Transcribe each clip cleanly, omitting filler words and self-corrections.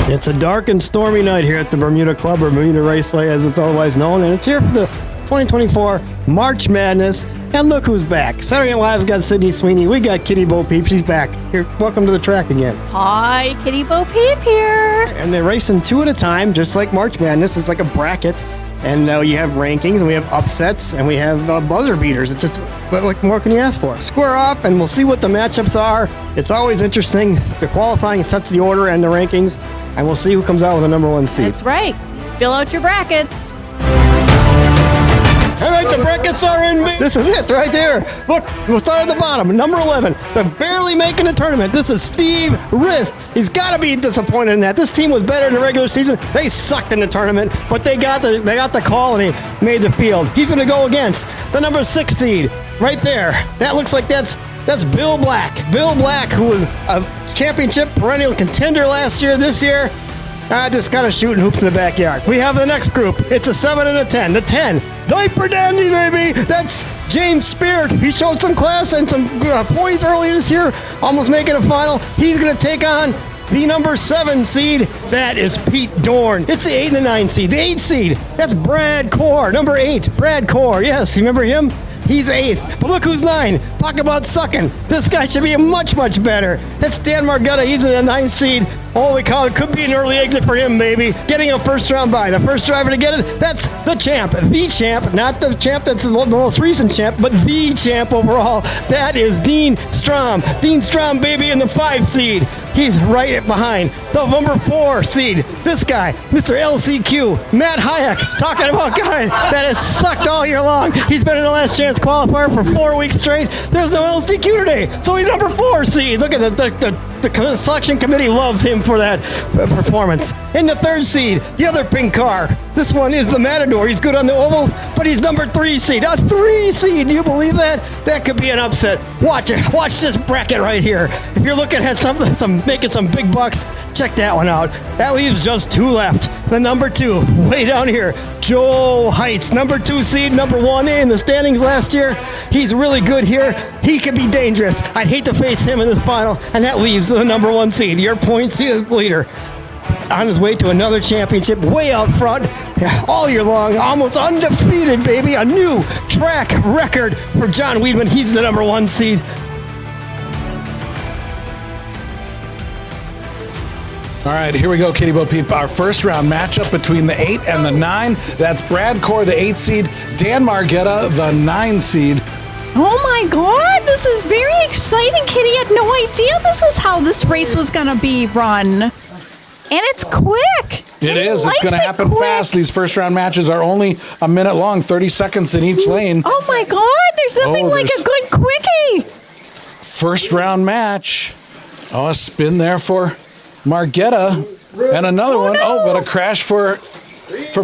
It's a dark and stormy night here at the Bermuda Club, or Bermuda Raceway as it's otherwise known, and it's here for the 2024 March Madness. And look who's back. Saturday Night Live's got Sydney Sweeney. We got Kitty Bo Peep. She's back. Here, welcome to the track again. Hi, Kitty Bo Peep here. And they're racing two at a time, just like March Madness. It's like a bracket. And you have rankings, and we have upsets, and we have buzzer beaters. It's just, what more can you ask for? Square off, and we'll see what the matchups are. It's always interesting. The qualifying sets the order and the rankings, and we'll see who comes out with the number one seed. That's right. Fill out your brackets. All right, the brackets are in. This is it right there. Look, we'll start at the bottom. Number 11, they're barely making the tournament. This is Steve Rist. He's got to be disappointed in that. This team was better in the regular season. They sucked in the tournament, but they got the call and he made the field. He's going to go against the number 6 seed right there. That looks like that's Bill Black. Bill Black, who was a championship perennial contender last year, this year. Just kind of shooting hoops in the backyard. We have the next group. It's a 7 and a 10. The 10, Diaper Dandy, baby. That's James Speart. He showed some class and some poise earlier this year, almost making a final. He's going to take on the number 7 seed. That is Pete Dorn. It's the 8 and the 9 seed. The 8 seed, that's Brad Core. Number 8, Brad Core. Yes, you remember him? He's 8th. But look who's 9. Talk about sucking. This guy should be much, much better. That's Dan Margetta. He's in the 9th seed. Holy cow, it could be an early exit for him, baby. Getting a first round bye. The first driver to get it, that's the champ. The champ, not the champ that's the most recent champ, but the champ overall. That is Dean Strom. Dean Strom, baby, in the 5 seed. He's right behind the number 4 seed. This guy, Mr. LCQ, Matt Hayek, talking about guys that has sucked all year long. He's been in the last chance qualifier for 4 weeks straight. There's no LCQ today, so he's number 4 seed. Look at the selection committee loves him for that performance. In the 3rd seed, the other pink car. This one is the Matador. He's good on the ovals, but he's number 3 seed. A 3 seed, do you believe that? That could be an upset. Watch it. Watch this bracket right here. If you're looking at making some big bucks, check that one out. That leaves just 2 left. The number 2, way down here, Joel Heights, number 2 seed, number 1 in the standings last year. He's really good here. He could be dangerous. I'd hate to face him in this final, and that leaves the number 1 seed, your points leader, on his way to another championship, way out front, all year long, almost undefeated, baby. A new track record for John Weidman. He's the number 1 seed. All right, here we go, Kitty Bo Peep. Our first round matchup between the 8 and the 9. That's Brad Core, the 8 seed, Dan Margetta, the 9 seed. Oh my God, this is very exciting. Kitty had no idea this is how this race was going to be run. And it's quick. It is. It's going to happen fast. These first round matches are only a minute long, 30 seconds in each lane. Oh my God, there's nothing like a good quickie. First round match. Oh, a spin there for Margetta. And another one. No. Oh, but a crash for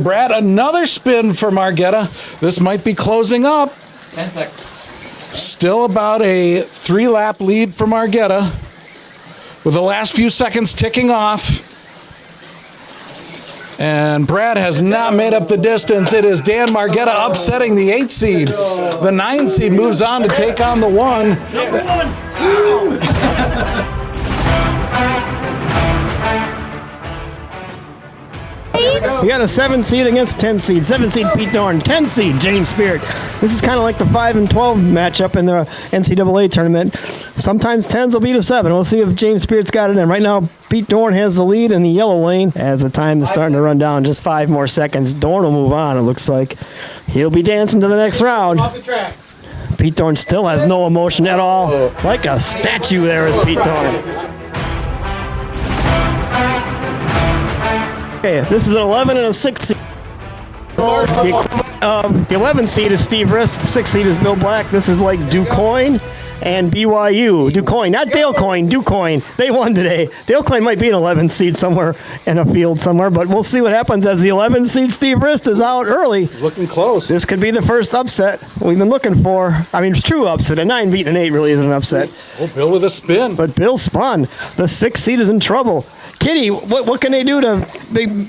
Brad. Another spin for Margetta. This might be closing up. 10 seconds. Still about a 3-lap lead for Margetta, with the last few seconds ticking off. And Brad has not made up the distance. It is Dan Margetta upsetting the 8 seed. The 9 seed moves on to take on the 1. We got a 7 seed against 10 seed. 7 seed Pete Dorn, 10 seed James Speart. This is kind of like the 5 and 12 matchup in the NCAA tournament. Sometimes 10s will beat a 7. We'll see if James Speart's got it in. Right now, Pete Dorn has the lead in the yellow lane as the time is starting to run down. Just 5 more seconds. Dorn will move on. It looks like he'll be dancing to the next round. Pete Dorn still has no emotion at all. Like a statue there is Pete Dorn. Okay, this is an 11 and a 6 seed. The 11 seed is Steve Rist. 6 seed is Bill Black. This is like DuQuoin and BYU. DuQuoin, not Dale Coyne, DuQuoin. They won today. Dale Coyne might be an 11 seed somewhere in a field somewhere, but we'll see what happens as the 11 seed Steve Rist is out early. It's looking close. This could be the first upset we've been looking for. I mean, it's true upset. A 9 beating an 8 really isn't an upset. Oh, Bill with a spin. But Bill spun. The 6 seed is in trouble. Kitty, what can they do to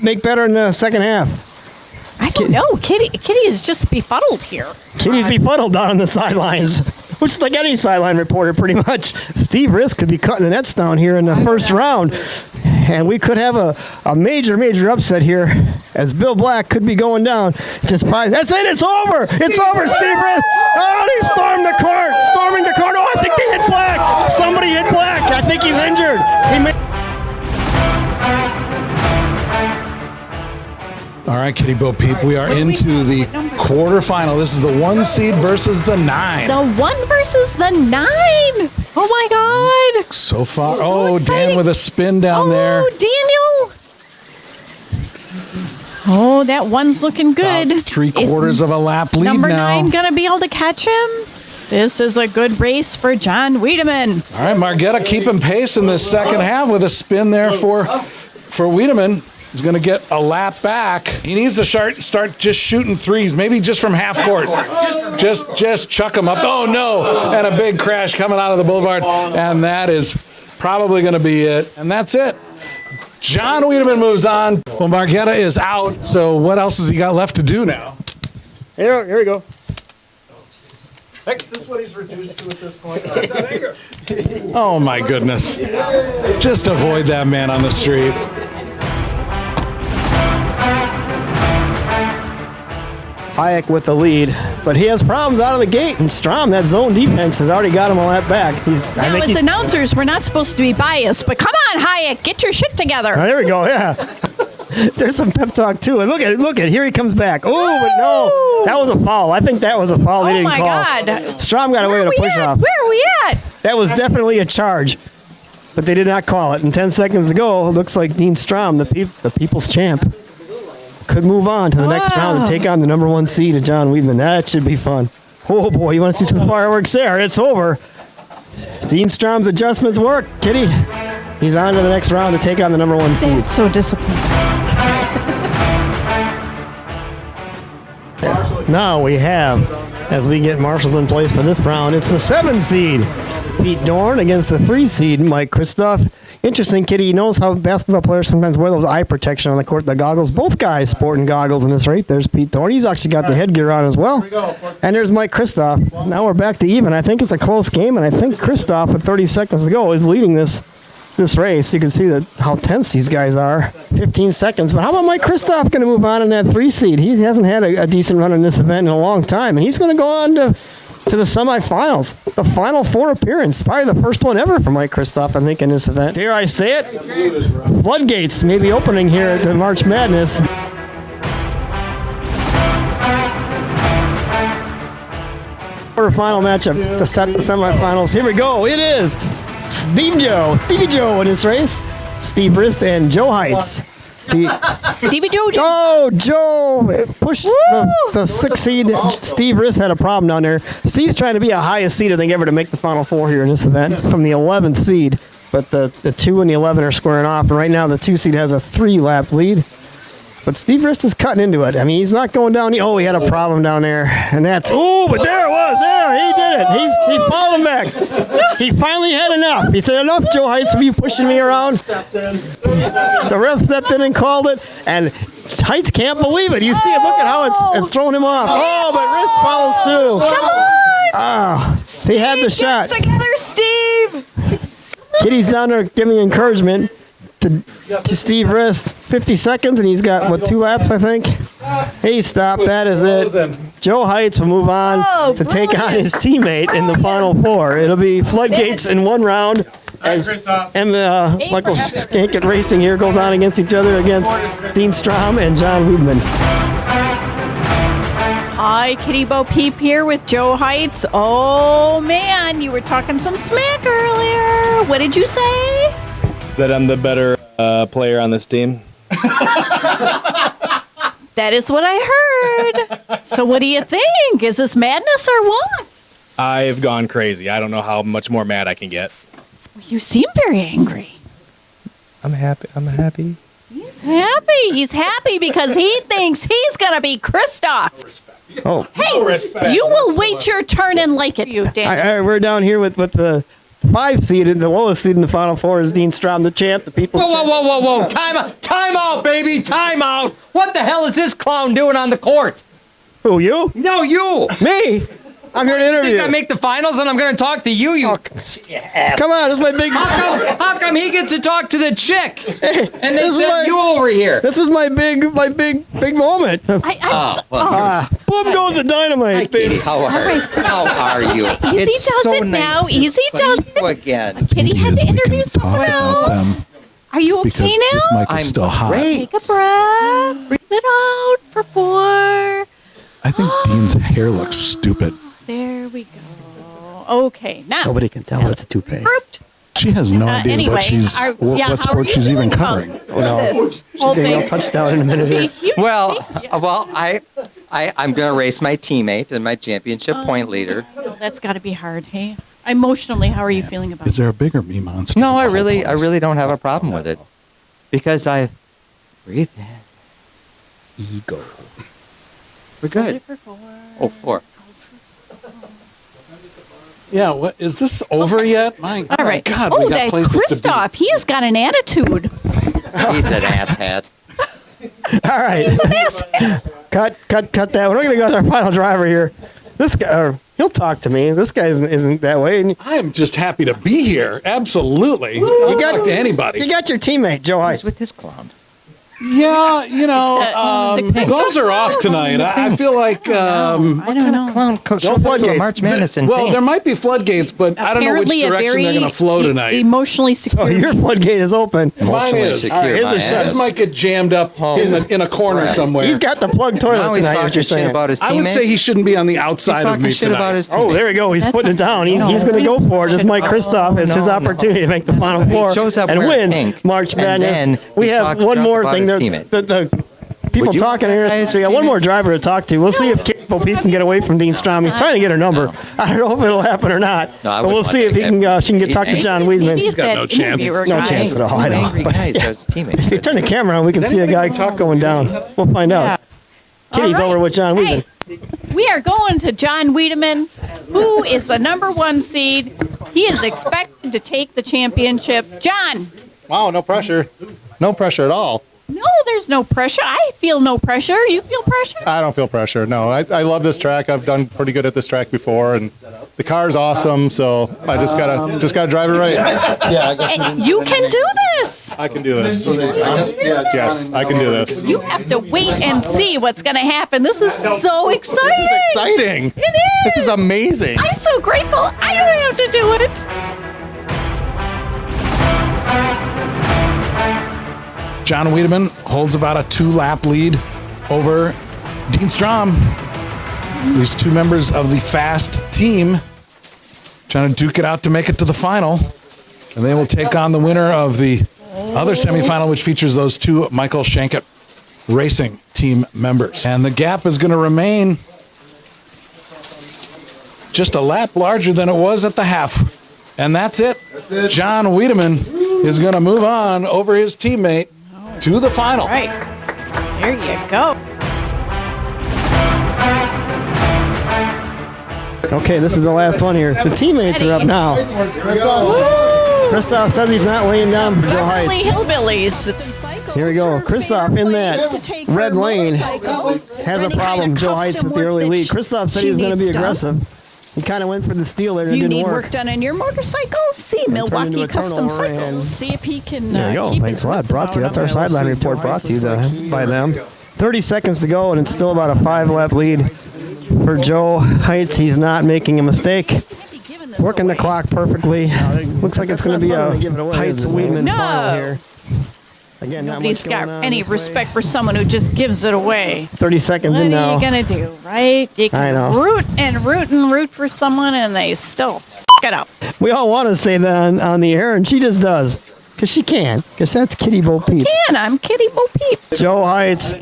make better in the second half? I don't know. Kitty is just befuddled here. Kitty's befuddled down on the sidelines, which is like any sideline reporter pretty much. Steve Rist could be cutting the nets down here in the first round. and we could have a major upset here as Bill Black could be going down just by. That's it. It's over. It's over, Steve Rist. Oh, he storming the court. Oh, I think they hit Black. Somebody hit Black. I think he's injured. All right, Kitty Bo Peep, we are into the quarterfinal. This is the 1 seed versus the 9. The 1 versus the 9. Oh my God. So far. So exciting. Dan with a spin down there. Oh, Daniel. Oh, that one's looking good. About 3/4 of a lap lead Number now. 9 going to be able to catch him? This is a good race for John Wiedemann. All right, Margetta keeping pace in this second half with a spin there for Wiedemann. He's going to get a lap back. He needs to start just shooting threes, maybe just from half court. Just chuck him up. Oh, no. And a big crash coming out of the boulevard. And that is probably going to be it. And that's it. John Wiedemann moves on. Well, Margetta is out. So what else has he got left to do now? Here we go. Heck, is this what he's reduced to at this point? Oh, my goodness. Just avoid that man on the street. Hayek with the lead, but he has problems out of the gate, and Strom, that zone defense, has already got him a lap back. Now, as announcers, we're not supposed to be biased, but come on, Hayek, get your shit together. Oh, there we go, yeah. There's some pep talk, too. And look at, here he comes back. Oh, but no, that was a foul. I think that was a foul they didn't call. Oh, my God. Strom got away with a push-off. Where are we at? That was definitely a charge, but they did not call it. And 10 seconds ago, it looks like Dean Strom, the people's champ, could move on to the next round and take on the number 1 seed of John Wiedemann. That should be fun. Oh, boy, you want to see some fireworks there? It's over. Dean Strom's adjustments work, Kitty. He's on to the next round to take on the number 1 seed. That's so disappointing. Now we have, as we get marshals in place for this round, it's the 7 seed, Pete Dorn, against the 3 seed, Mike Kristoff. Interesting, Kitty. He knows how basketball players sometimes wear those eye protection on the court, the goggles. Both guys sporting goggles in this race. There's Pete Dorn. He's actually got the headgear on as well. And there's Mike Kristoff. Now we're back to even. I think it's a close game, and I think Kristoff, with 30 seconds to go, is leading this race. You can see how tense these guys are. 15 seconds. But how about Mike Kristoff going to move on in that 3 seed? He hasn't had a decent run in this event in a long time, and he's going to go on to the semifinals, the Final 4 appearance. Probably the first one ever for Mike Kristoff, I think, in this event. Dare I say it? Floodgates may be opening here at the March Madness. Quarterfinal matchup to set the semifinals. Here we go. It is Stevie Joe in this race. Steve Rist and Joe Heights. Stevie Joe. Oh, Joe pushed the 6 seed. Steve Rist had a problem down there. Steve's trying to be a highest seed, I think, ever to make the Final 4 here in this event from the 11th seed. But the 2 and the 11 are squaring off. And right now, the 2 seed has a 3-lap lead. But Steve Rist is cutting into it. I mean, he's not going down. Oh, he had a problem down there. And that's, but there it was. There, he did it. He followed him back. He finally had enough. He said, enough, Joe Heights, of you pushing me around. The ref stepped in and called it. And Heights can't believe it. You see it. Look at how it's thrown him off. Oh, but Rist follows too. Come on. He had the shot. Get together, Steve. Kitty's down there giving encouragement to Steve Rist. 50 seconds, and he's got, 2 laps, I think? He stopped. That is it. Joe Heights will move on to take on his teammate in the Final 4. It'll be floodgates in 1 round as Michael Skankett Racing here goes on against each other against Dean Strom and John Wiedemann. Hi, Kitty Bo Peep here with Joe Heights. Oh, man, you were talking some smack earlier. What did you say? That I'm the better player on this team. That is what I heard. So what do you think? Is this madness or what? I've gone crazy. I don't know how much more mad I can get. You seem very angry. I'm happy. He's happy. He's happy because he thinks he's going to be Kristoff. Oh. Hey, you will wait your turn and like it, you Dan. We're down here with the 5 seed, and the lowest seed in the Final 4 is Dean Strom, the champ, the people's champ. Whoa. Time out, baby. Time out. What the hell is this clown doing on the court? Who, you? No, you. Me? I'm here to I interview. make the finals and I'm going to talk to you. Come on, this is my big. How come he gets to talk to the chick? Hey, And they this is send you over here. This is my big moment. Boom goes the dynamite, Hi, baby. Katie. How are you? Easy does it now. Easy does it. Again. Kitty had to we interview can talk someone about else. them Are you okay because now? this mic is I'm still hot. great. Take a breath. Breathe it out for 4. I think Dean's hair looks stupid. There we go. Okay, now. Nobody can tell it's a toupee. Grouped. She has no idea Anyway, what she's yeah, what how are sport you she's even feeling about covering. Oh, no. this She's whole getting a thing? touchdown in a minute here. Well, I'm going to race my teammate and my championship point leader. That's got to be hard, hey? Emotionally, how are you feeling about Is it? there a bigger me monster? No, than I the really whole place? don't have a problem with it because I breathe in. Ego. We're good. For 4. Oh, 4. Yeah, what is this over yet? My All right. God, oh, we got that places to be. Christoph, he's got an attitude. He's an asshat. All right. cut that. We're going to go with our final driver here. This guy, he'll talk to me. This guy isn't that way. And I am just happy to be here. Absolutely. You got talk to anybody. You got your teammate, Joe Heights. He's with his clown. Yeah, you know, the gloves are off tonight. I feel like I don't know. Clown coach No shows up to a floodgates. March Madness and well, there might be floodgates, but I don't know which Apparently a direction they're very going to flow tonight. Emotionally secure. Oh, your floodgate is open. Mine is. secure his my is shut. ass. This might get jammed up in a corner Right. somewhere. He's got the plug Now toilet he's tonight, what talking you're shit saying. about his teammate. I would say he shouldn't be on the outside He's of talking me shit tonight. about his teammate. Oh, there we go. He's That's putting it down. He's going to go for it. Just Mike Christoph. It's his no. opportunity to make the final four shows up and wearing win pink, March and Madness. then We he have talks one junk more about thing. his There, teammate. the people Would you talking here. guys We got one teammate? more driver to talk to. We'll see if Kip Pete can get away from Dean Strom. He's trying to get her number. I don't know if it'll happen or not. No, I but we'll wouldn't see want if he that can. guy. She can get talk to He's John Maybe Weidman. it's got that no chance. interviewer No guy. chance at all. I know. Angry guy. He's his If you teammate. turn the camera on, we can see a guy going down. We'll find out. Kitty's All right. over with John Weidman. Hey, we are going to John Wiedemann, who is the #1 seed. He is expected to take the championship. John, Wow, no pressure. No pressure at all. no, there's no pressure. I feel no pressure. You feel pressure? I don't feel pressure. No, I love this track. I've done pretty good at this track before, and the car's awesome. So I just gotta drive it right. And you can do this. I can do this. Yes, I can do this. You have to wait and see what's going to happen. This is so exciting. Exciting. It is. This is amazing. I'm so grateful I don't have to do it. John Wiedemann holds about a 2-lap lead over Dean Strom. These two members of the fast team trying to duke it out to make it to the final. And they will take on the winner of the other semifinal, which features those two Michael Shankett Racing team members. And the gap is going to remain just a lap larger than it was at the half. And that's it. John Wiedemann is going to move on over his teammate to the final. All right. There you go. Okay, this is the last one here. The teammates are up now. Christoph says he's not laying down for Joe Beverly Heights. Hillbillies. It's Here we go. Christoph in that red lane has a problem. Joe Heights at the early lead. Christoph said he was going to be aggressive. He kind of went for the steal there and it You didn't need work. work done on your motorcycle? See into Milwaukee a Custom turnover and- Cycles. see if he can There you go. keep Thanks his a lot. wits Brought to you. about That's our him. sideline report brought to you by them. 30 seconds to go, and it's still about a 5-lap lead for Joe Heights. He's not making a mistake. Working the clock perfectly. Looks like it's going to be a Heights-Weidman No. final here. Again, not Nobody's much going got on any this way. respect for someone who just gives it away. 30 seconds What in are now. you gonna do, right? You I can know. root for someone, and they still f it up. We all want to say that on the air, and she just does. Because she can. Because that's Kitty Bo Peep. And I'm Kitty Bo Peep. Joe Heights,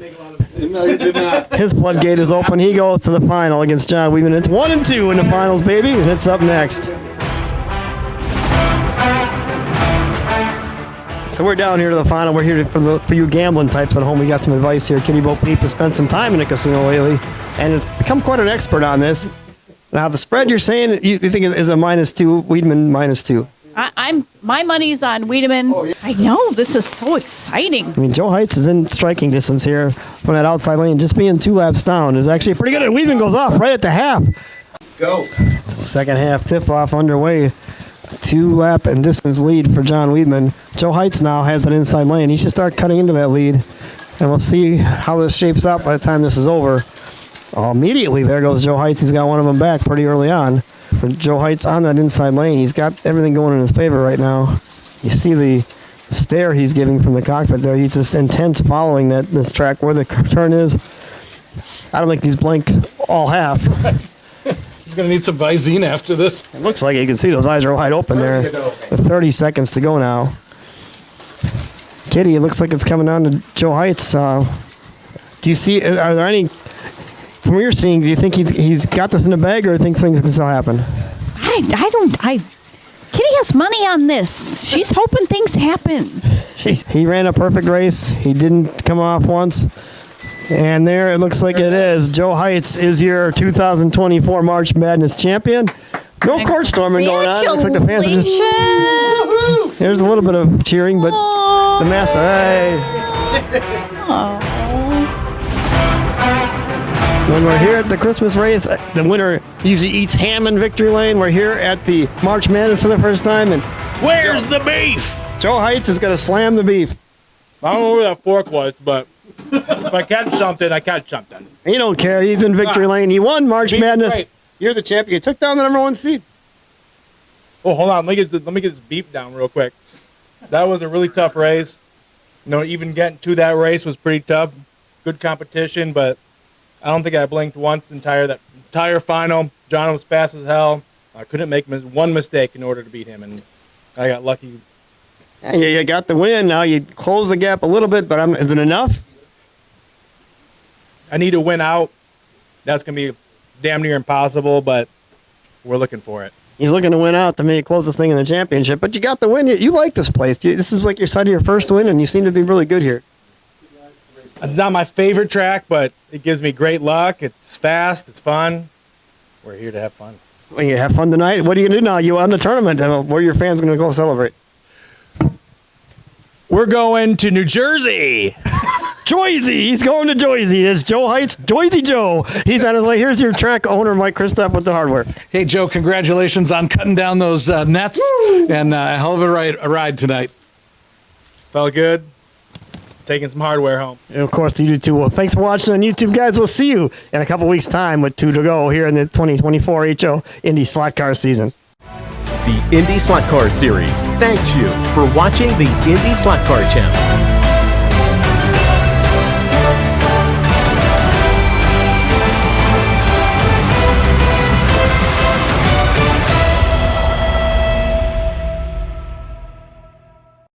No, you did not. his floodgate is open. He goes to the final against John Weidman. It's 1 and 2 in the finals, baby. And it's up next. So we're down here to the final. We're here for you gambling types at home. We got some advice here. Kitty Bo Peep has spent some time in the casino lately and has become quite an expert on this. Now, the spread you're saying you think is a -2, Weidman -2. My money's on Wiedemann. I know this is so exciting. I mean, Joe Heights is in striking distance here from that outside lane. Just being 2 laps down is actually pretty good. And Weidman goes off right at the half. Go. Second half tip-off underway. 2-lap and distance lead for John Weidman. Joe Heights now has an inside lane. He should start cutting into that lead. And we'll see how this shapes up by the time this is over. Oh, immediately, there goes Joe Heights. He's got one of them back pretty early on. But Joe Heights on that inside lane. He's got everything going in his favor right now. You see the stare he's giving from the cockpit there. He's just intense following this track where the turn is. I don't think he's blinked all half. He's going to need some Visine after this. It looks like you can see those eyes are wide open there. With 30 seconds to go now. Kitty, it looks like it's coming down to Joe Heights. Do you see, are there any, from what you're seeing, do you think he's got this in the bag, or think things can still happen? Kitty has money on this. She's hoping things happen. He ran a perfect race. He didn't come off once. And there it looks like it is. Joe Heights is your 2024 March Madness champion. No court storming going on. Looks like the fans are just... There's a little bit of cheering, but the mass... Hey. When we're here at the Christmas race, the winner usually eats ham in victory lane. We're here at the March Madness for the first time, and Where's the beef? Joe Heights is going to slam the beef. I don't know where that fork was, but if I catch something, I catch something. He don't care. He's in victory lane. He won March Beef Madness. great. You're the champion. You took down the number 1 seed. Oh, hold on. Let me get this beep down real quick. That was a really tough race. Even getting to that race was pretty tough. Good competition, but I don't think I blinked once the entire final. John was fast as hell. I couldn't make one mistake in order to beat him, and I got lucky. Yeah, you got the win. Now you close the gap a little bit, but is it enough? I need to win out. That's going to be damn near impossible, but we're looking for it. He's looking to win out to maybe close this thing in the championship, but you got the win. You like this place. This is like your first win, and you seem to be really good here. It's not my favorite track, but it gives me great luck. It's fast. It's fun. We're here to have fun. Well, you have fun tonight. What are you going to do now? You won the tournament. Where are your fans going to go celebrate? We're going to New Jersey. Joyzy. He's going to Joyzy. It's Joe Heights. Joyzy Joe. He's on his way. Here's your track owner, Mike Kristoff, with the hardware. Hey, Joe, congratulations on cutting down those nets. Woo! And a hell of a ride tonight. Felt good. Taking some hardware home. And of course, you do too. Well, thanks for watching on YouTube, guys. We'll see you in a couple weeks' time with 2 to go here in the 2024 HO Indy Slot Car season. The Indy Slot Car Series thanks you for watching the Indy Slot Car channel.